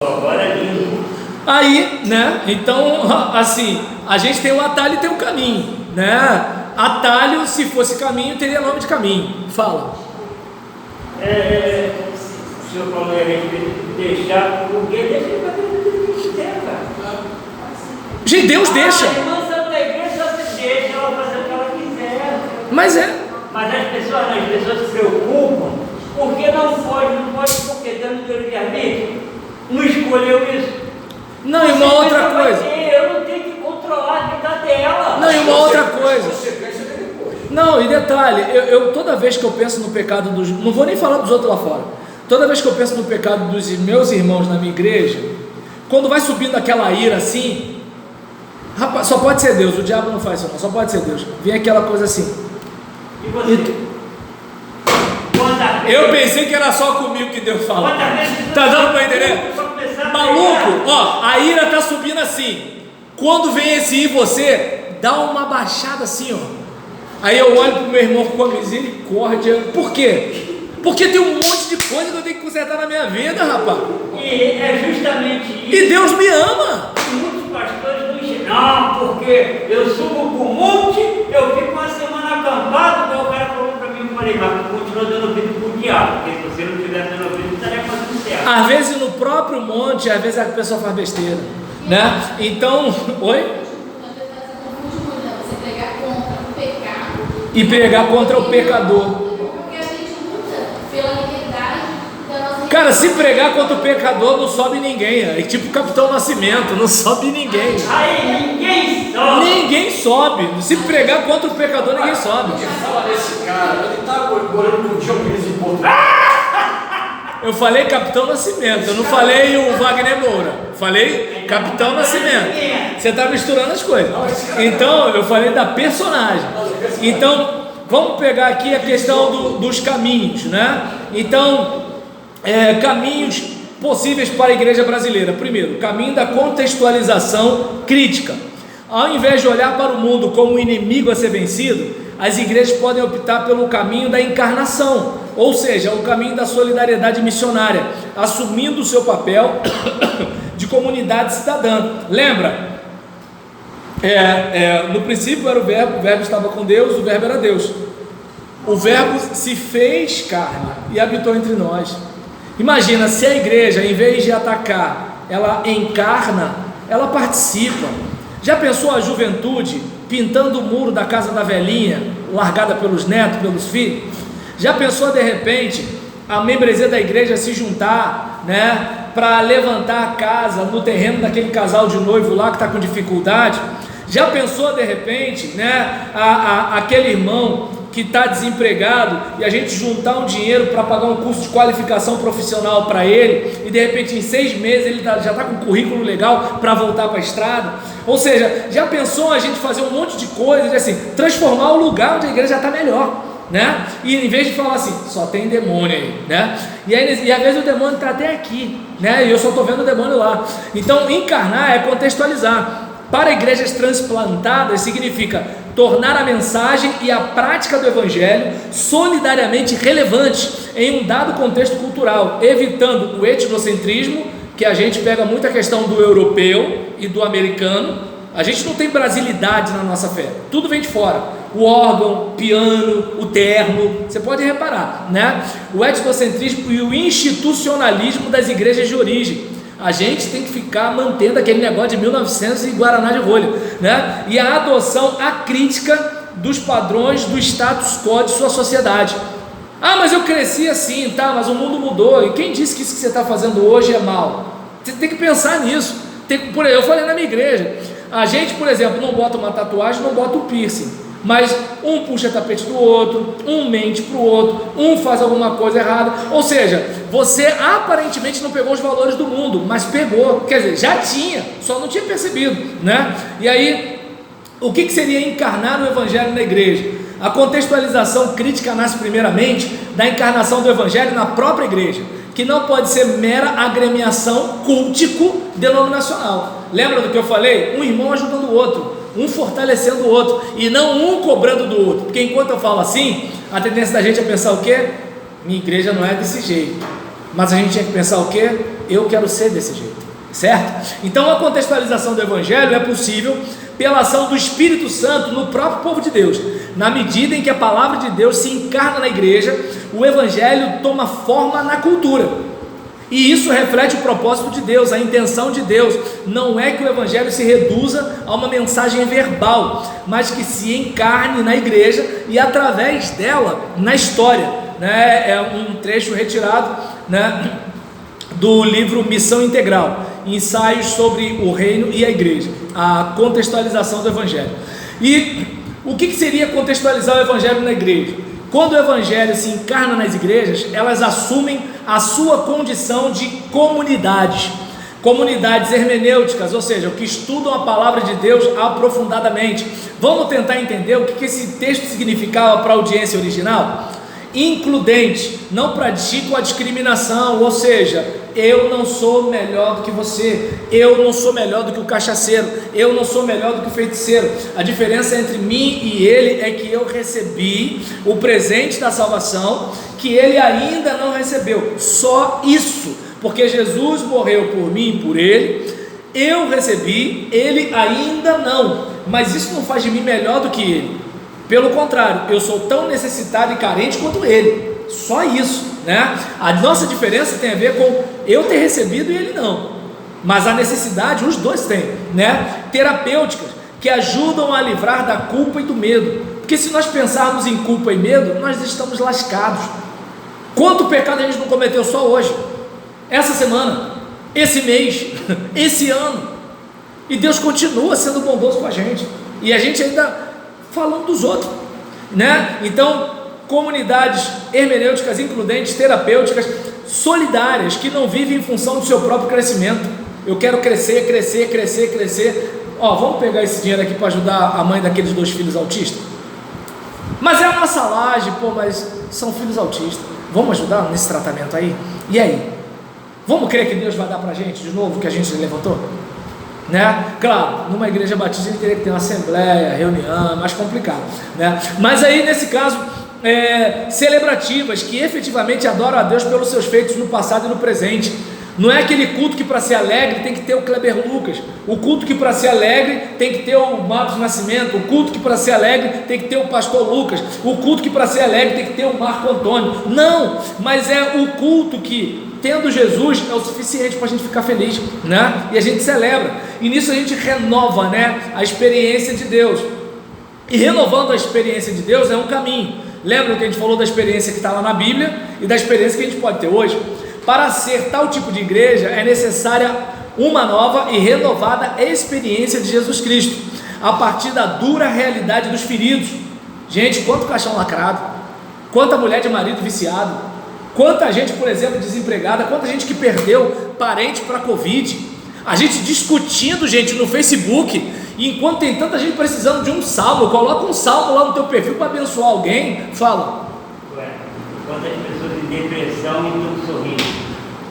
Agora é lindo. Aí, né? Então, assim, a gente tem o atalho e tem o caminho, né? Atalho, se fosse caminho, teria nome de caminho. Fala. O senhor falou a gente deixar, porque deixa ele fazer o que ele quiser, cara. Gente, Deus deixa. A irmã Santa da Igreja só se deixa ela fazer o que ela quiser. Mas é. Mas as pessoas se preocupam, porque não pode, porque dando de livre-arbítrio, não escolheu isso. Não, e uma outra coisa. Eu não tenho que controlar a vida dela. Não, e uma outra coisa. Não, e detalhe, eu toda vez que eu penso no pecado dos... Não vou nem falar dos outros lá fora. Toda vez que eu penso no pecado dos meus irmãos na minha igreja, quando vai subindo aquela ira assim, rapaz, só pode ser Deus, o diabo não faz isso não, só pode ser Deus. Vem aquela coisa assim. E você? Eu pensei que era só comigo que Deus fala. Tá dando para entender? Maluco, ó, a ira tá subindo assim. Quando vem esse ir você, dá uma baixada assim, ó. Aí eu olho pro meu irmão com a misericórdia. Por quê? Porque tem um monte de coisa que eu tenho que consertar na minha vida, rapaz. E é justamente isso. E Deus me ama. Muitos pastores não ensinam, não, porque eu subo pro monte, eu fico uma semana acampado, então o cara falou pra mim, eu falei, mas continua dando ouvido pro diabo, porque se você não tivesse dando ouvido, estaria fazendo certo. Às vezes no próprio monte, às vezes a pessoa faz besteira, né? Então, oi? E pregar contra o pecador. Cara, se pregar contra o pecador, não sobe ninguém. É tipo Capitão Nascimento, não sobe ninguém. Aí ninguém sobe. Ninguém sobe. Se pregar contra o pecador, ninguém sobe. Fala desse cara, ele tá morando com o Diogo em Porto. Eu falei Capitão Nascimento, eu não falei o Wagner Moura. Falei Capitão Nascimento. Você está misturando as coisas. Então, eu falei da personagem. Então, vamos pegar aqui a questão dos caminhos, né? Então, caminhos possíveis para a igreja brasileira. Primeiro, caminho da contextualização crítica. Ao invés de olhar para o mundo como um inimigo a ser vencido, as igrejas podem optar pelo caminho da encarnação, ou seja, o caminho da solidariedade missionária, assumindo o seu papel de comunidade cidadã. Lembra? No princípio era o verbo estava com Deus, o verbo era Deus. O verbo se fez carne e habitou entre nós. Imagina se a igreja, em vez de atacar, ela encarna, ela participa. Já pensou a juventude pintando o muro da casa da velhinha, largada pelos netos, pelos filhos? Já pensou de repente a membresia da igreja se juntar, né, para levantar a casa no terreno daquele casal de noivo lá que está com dificuldade? Já pensou de repente, né, aquele irmão que está desempregado e a gente juntar um dinheiro para pagar um curso de qualificação profissional para ele e de repente em 6 meses ele já está com um currículo legal para voltar para a estrada? Ou seja, já pensou a gente fazer um monte de coisas, assim, transformar o lugar onde a igreja já está melhor, né? E em vez de falar assim, só tem demônio aí, né? E às vezes o demônio está até aqui, né? E eu só estou vendo o demônio lá. Então encarnar é contextualizar. Para igrejas transplantadas significa tornar a mensagem e a prática do evangelho solidariamente relevantes em um dado contexto cultural, evitando o etnocentrismo, que a gente pega muito a questão do europeu e do americano. A gente não tem brasilidade na nossa fé, tudo vem de fora. O órgão, o piano, o terno, você pode reparar, né? O etnocentrismo e o institucionalismo das igrejas de origem. A gente tem que ficar mantendo aquele negócio de 1900 e Guaraná de rolha, né? E a adoção acrítica dos padrões do status quo de sua sociedade. Ah, mas eu cresci assim, tá? Mas o mundo mudou. E quem disse que isso que você está fazendo hoje é mal? Você tem que pensar nisso. Eu falei na minha igreja, a gente, por exemplo, não bota uma tatuagem, não bota um piercing. Mas um puxa tapete do outro, um mente para o outro, um faz alguma coisa errada. Ou seja, você aparentemente não pegou os valores do mundo, mas pegou, quer dizer, já tinha, só não tinha percebido, né? E aí, o que seria encarnar o evangelho na igreja? A contextualização crítica nasce primeiramente da encarnação do evangelho na própria igreja, que não pode ser mera agremiação cultico-denominacional. Lembra do que eu falei? Um irmão ajudando o outro, um fortalecendo o outro, e não um cobrando do outro. Porque enquanto eu falo assim, a tendência da gente é pensar o quê? Minha igreja não é desse jeito. Mas a gente tinha que pensar o quê? eu quero ser desse jeito, certo? Então a contextualização do Evangelho é possível pela ação do Espírito Santo no próprio povo de Deus. Na medida em que a palavra de Deus se encarna na igreja, o Evangelho toma forma na cultura. E isso reflete o propósito de Deus, a intenção de Deus. Não é que o Evangelho se reduza a uma mensagem verbal, mas que se encarne na igreja e através dela na história, né? É um trecho retirado, né, do livro Missão Integral, ensaios sobre o reino e a igreja, a contextualização do Evangelho. E o que seria contextualizar o Evangelho na igreja? Quando o Evangelho se encarna nas igrejas, elas assumem a sua condição de comunidades hermenêuticas, ou seja, que estudam a palavra de Deus aprofundadamente. Vamos tentar entender o que esse texto significava para a audiência original? Includente, não praticam a discriminação, ou seja, eu não sou melhor do que você, eu não sou melhor do que o cachaceiro, eu não sou melhor do que o feiticeiro. A diferença entre mim e ele é que eu recebi o presente da salvação que ele ainda não recebeu, só isso, porque Jesus morreu por mim e por ele, eu recebi, ele ainda não, mas isso não faz de mim melhor do que ele. Pelo contrário, eu sou tão necessitado e carente quanto ele, só isso, né? A nossa diferença tem a ver com eu ter recebido e ele não, mas a necessidade os dois têm, né? Terapêuticas que ajudam a livrar da culpa e do medo, porque se nós pensarmos em culpa e medo, nós estamos lascados. Quanto pecado a gente não cometeu só hoje, essa semana, esse mês, esse ano, e Deus continua sendo bondoso com a gente, e a gente ainda falando dos outros, né? Então, comunidades hermenêuticas includentes, terapêuticas, solidárias, que não vivem em função do seu próprio crescimento. Eu quero crescer. Ó, vamos pegar esse dinheiro aqui para ajudar a mãe daqueles 2 filhos autistas. Mas é a nossa laje, pô, mas são filhos autistas. Vamos ajudar nesse tratamento aí? E aí? Vamos crer que Deus vai dar para a gente de novo o que a gente levantou? Né? Claro, numa igreja batista ele teria que ter uma assembleia, reunião, é mais complicado, né? Mas aí nesse caso, celebrativas, que efetivamente adoram a Deus pelos seus feitos no passado e no presente. Não é aquele culto que para ser alegre tem que ter o Kleber Lucas, o culto que para ser alegre tem que ter o Marcos Nascimento, o culto que para ser alegre tem que ter o pastor Lucas, o culto que para ser alegre tem que ter o Marco Antônio. Não, mas é o culto que, tendo Jesus, é o suficiente para a gente ficar feliz, né? E a gente celebra, e nisso a gente renova, né, a experiência de Deus. E renovando a experiência de Deus é um caminho. Lembra que a gente falou da experiência que está lá na Bíblia e da experiência que a gente pode ter hoje? Para ser tal tipo de igreja é necessária uma nova e renovada experiência de Jesus Cristo, a partir da dura realidade dos feridos. Gente, quanto caixão lacrado, quanta mulher de marido viciado, quanta gente, por exemplo, desempregada, quanta gente que perdeu parente para Covid, a gente discutindo, gente, no Facebook, e enquanto tem tanta gente precisando de um salmo, coloca um salmo lá no teu perfil para abençoar alguém, fala. Quantas pessoas em depressão e tudo sorrindo.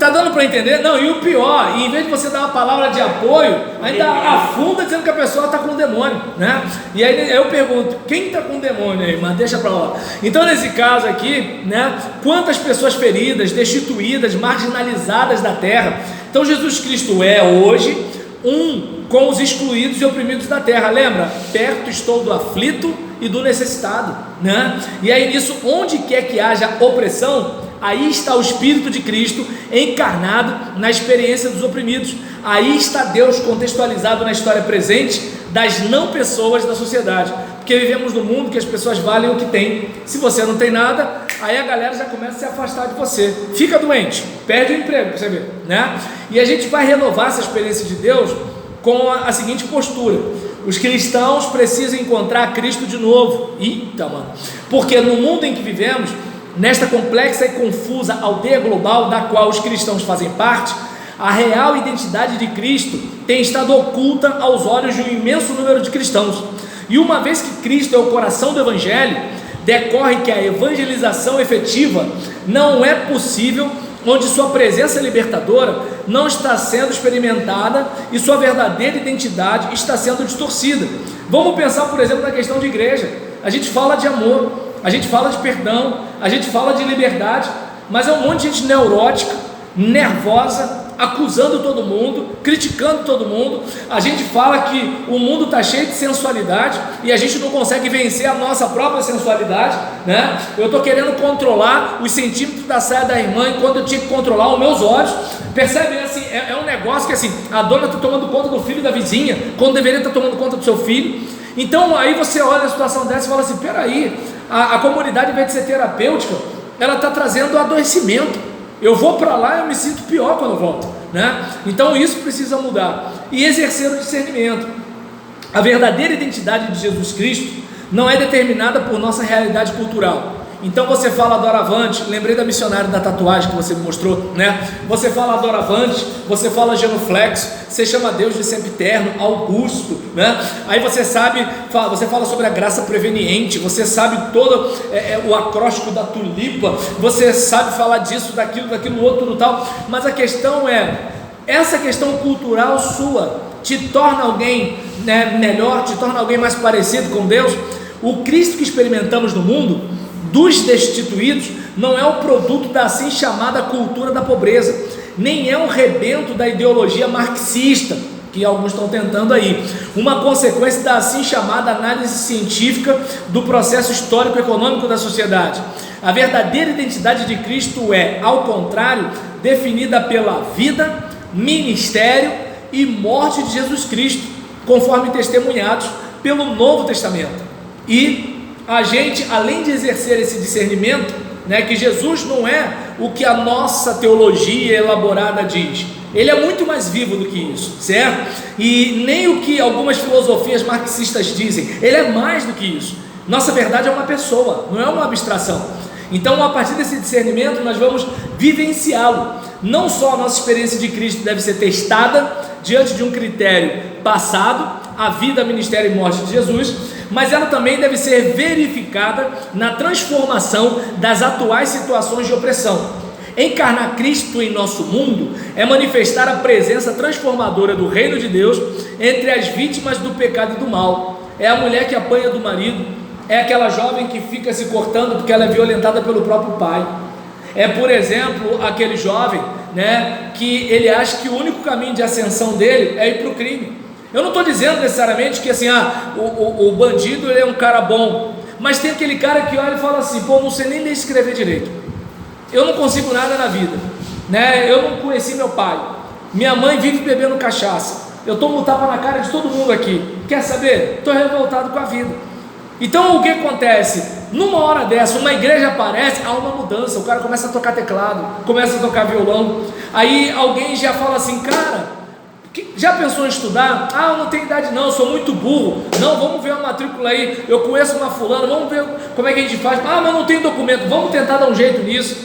Tá dando para entender? Não, e o pior, em vez de você dar uma palavra de apoio, ainda afunda dizendo que a pessoa está com um demônio, né? E aí eu pergunto, quem está com um demônio aí, mano? Deixa para lá. Então nesse caso aqui, né, quantas pessoas feridas, destituídas, marginalizadas da terra. Então Jesus Cristo é hoje com os excluídos e oprimidos da terra. Lembra? Perto estou do aflito e do necessitado, né? E aí nisso, onde quer que haja opressão, aí está o Espírito de Cristo encarnado na experiência dos oprimidos. Aí está Deus contextualizado na história presente das não pessoas da sociedade, porque vivemos num mundo que as pessoas valem o que tem. Se você não tem nada, aí a galera já começa a se afastar de você, fica doente, perde o emprego, pra você ver, né? E a gente vai renovar essa experiência de Deus com a seguinte postura: os cristãos precisam encontrar Cristo de novo. Eita, mano, porque no mundo em que vivemos, nesta complexa e confusa aldeia global da qual os cristãos fazem parte, a real identidade de Cristo tem estado oculta aos olhos de um imenso número de cristãos. E uma vez que Cristo é o coração do Evangelho, decorre que a evangelização efetiva não é possível onde sua presença libertadora não está sendo experimentada e sua verdadeira identidade está sendo distorcida. Vamos pensar, por exemplo, na questão de igreja. A gente fala de amor, a gente fala de perdão, a gente fala de liberdade, mas é um monte de gente neurótica, nervosa, acusando todo mundo, criticando todo mundo. A gente fala que o mundo está cheio de sensualidade e a gente não consegue vencer a nossa própria sensualidade, né? Eu estou querendo controlar os centímetros da saia da irmã enquanto eu tinha que controlar os meus olhos. Percebe? Assim, é um negócio que assim, a dona está tomando conta do filho da vizinha quando deveria estar tomando conta do seu filho. Então aí você olha a situação dessa e fala assim, peraí, a comunidade, ao invés de ser terapêutica, ela está trazendo adoecimento. Eu vou para lá e eu me sinto pior quando eu volto, né? Então isso precisa mudar. E exercer o discernimento. A verdadeira identidade de Jesus Cristo não é determinada por nossa realidade cultural. Então você fala doravante, lembrei da missionária da tatuagem que você me mostrou, né? Você fala doravante, você fala genuflexo, você chama Deus de sempiterno, Augusto, né? Aí você sabe, você fala sobre a graça preveniente, você sabe todo o acróstico da tulipa, você sabe falar disso, daquilo outro, tudo tal. Mas a questão é, essa questão cultural sua te torna alguém, né, melhor, te torna alguém mais parecido com Deus? O Cristo que experimentamos no mundo dos destituídos não é o produto da assim chamada cultura da pobreza, nem é um rebento da ideologia marxista que alguns estão tentando aí, uma consequência da assim chamada análise científica do processo histórico-econômico da sociedade. A verdadeira identidade de Cristo é, ao contrário, definida pela vida, ministério e morte de Jesus Cristo, conforme testemunhados pelo Novo Testamento. E a gente, além de exercer esse discernimento, né, que Jesus não é o que a nossa teologia elaborada diz, ele é muito mais vivo do que isso, certo? E nem o que algumas filosofias marxistas dizem, ele é mais do que isso. Nossa verdade é uma pessoa, não é uma abstração. Então, a partir desse discernimento, nós vamos vivenciá-lo. Não só a nossa experiência de Cristo deve ser testada diante de um critério passado, a vida, ministério e morte de Jesus, mas ela também deve ser verificada na transformação das atuais situações de opressão. Encarnar Cristo em nosso mundo é manifestar a presença transformadora do reino de Deus entre as vítimas do pecado e do mal. É a mulher que apanha do marido, é aquela jovem que fica se cortando porque ela é violentada pelo próprio pai. É, por exemplo, aquele jovem, né, que ele acha que o único caminho de ascensão dele é ir para o crime. Eu não estou dizendo necessariamente que assim, o bandido ele é um cara bom, mas tem aquele cara que olha e fala assim, pô, não sei nem ler e escrever direito, eu não consigo nada na vida, né? Eu não conheci meu pai, minha mãe vive bebendo cachaça, eu tomo um tapa na cara de todo mundo aqui, quer saber? Estou revoltado com a vida. Então o que acontece? Numa hora dessa, uma igreja aparece, há uma mudança, o cara começa a tocar teclado, começa a tocar violão, aí alguém já fala assim, cara, já pensou em estudar? Ah, eu não tenho idade não, eu sou muito burro. Não, vamos ver a matrícula aí, eu conheço uma fulana, vamos ver como é que a gente faz. Ah, mas não tem documento, vamos tentar dar um jeito nisso.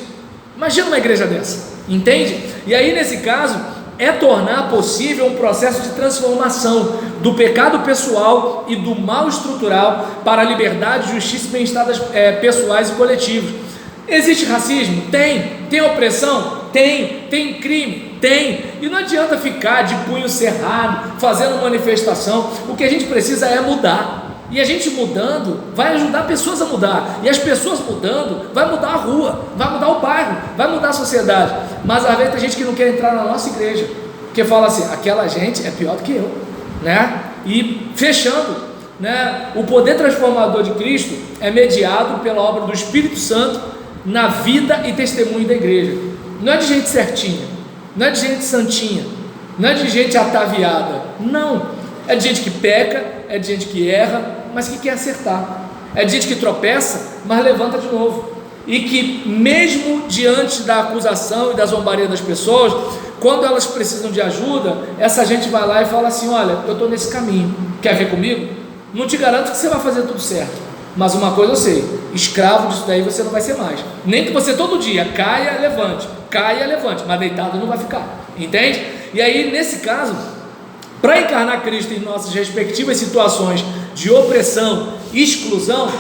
Imagina uma igreja dessa, entende? E aí nesse caso, é tornar possível um processo de transformação do pecado pessoal e do mal estrutural para a liberdade, justiça e bem-estar pessoais e coletivos. Existe racismo? Tem opressão? Tem crime? Tem, e não adianta ficar de punho cerrado, fazendo manifestação. O que a gente precisa é mudar, e a gente mudando, vai ajudar pessoas a mudar, e as pessoas mudando, vai mudar a rua, vai mudar o bairro, vai mudar a sociedade. Mas às vezes tem gente que não quer entrar na nossa igreja, porque fala assim, aquela gente é pior do que eu, né? E fechando, né? O poder transformador de Cristo é mediado pela obra do Espírito Santo na vida e testemunho da igreja. Não é de gente certinha, não é de gente santinha, não é de gente ataviada, não, é de gente que peca, é de gente que erra, mas que quer acertar, é de gente que tropeça, mas levanta de novo, e que mesmo diante da acusação e da zombaria das pessoas, quando elas precisam de ajuda, essa gente vai lá e fala assim, olha, eu estou nesse caminho, quer vir comigo? Não te garanto que você vai fazer tudo certo, mas uma coisa eu sei, escravo disso daí você não vai ser mais, nem que você todo dia caia, levante, mas deitado não vai ficar, entende? E aí nesse caso, para encarnar Cristo em nossas respectivas situações de opressão e exclusão,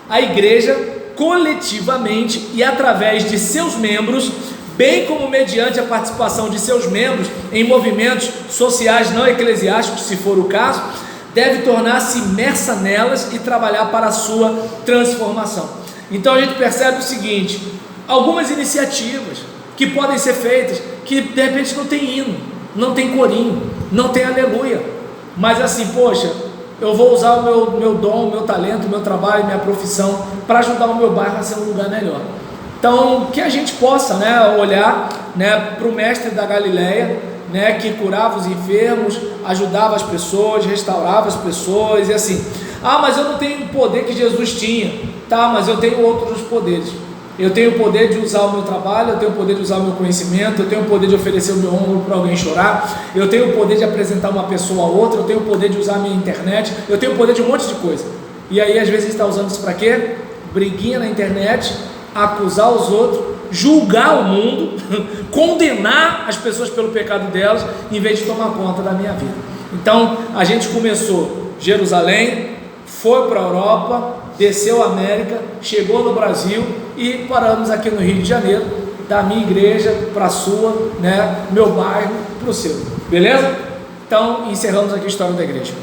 a igreja coletivamente e através de seus membros, bem como mediante a participação de seus membros em movimentos sociais não eclesiásticos, se for o caso, deve tornar-se imersa nelas e trabalhar para a sua transformação. Então a gente percebe o seguinte, algumas iniciativas que podem ser feitas, que de repente não tem hino, não tem corinho, não tem aleluia, mas assim, poxa, eu vou usar o meu dom, o meu talento, o meu trabalho, minha profissão para ajudar o meu bairro a ser um lugar melhor. Então, que a gente possa, né, olhar, né, para o mestre da Galileia, né, que curava os enfermos, ajudava as pessoas, restaurava as pessoas, e assim, mas eu não tenho o poder que Jesus tinha, tá, mas eu tenho outros poderes. Eu tenho o poder de usar o meu trabalho, eu tenho o poder de usar o meu conhecimento, eu tenho o poder de oferecer o meu ombro para alguém chorar, eu tenho o poder de apresentar uma pessoa a outra, eu tenho o poder de usar a minha internet, eu tenho o poder de um monte de coisa. E aí às vezes a gente está usando isso para quê? Briguinha na internet, acusar os outros, julgar o mundo, condenar as pessoas pelo pecado delas, em vez de tomar conta da minha vida. Então a gente começou Jerusalém, foi para a Europa, desceu a América, chegou no Brasil e paramos aqui no Rio de Janeiro, da minha igreja para a sua, né, meu bairro para o seu, beleza? Então encerramos aqui a história da igreja.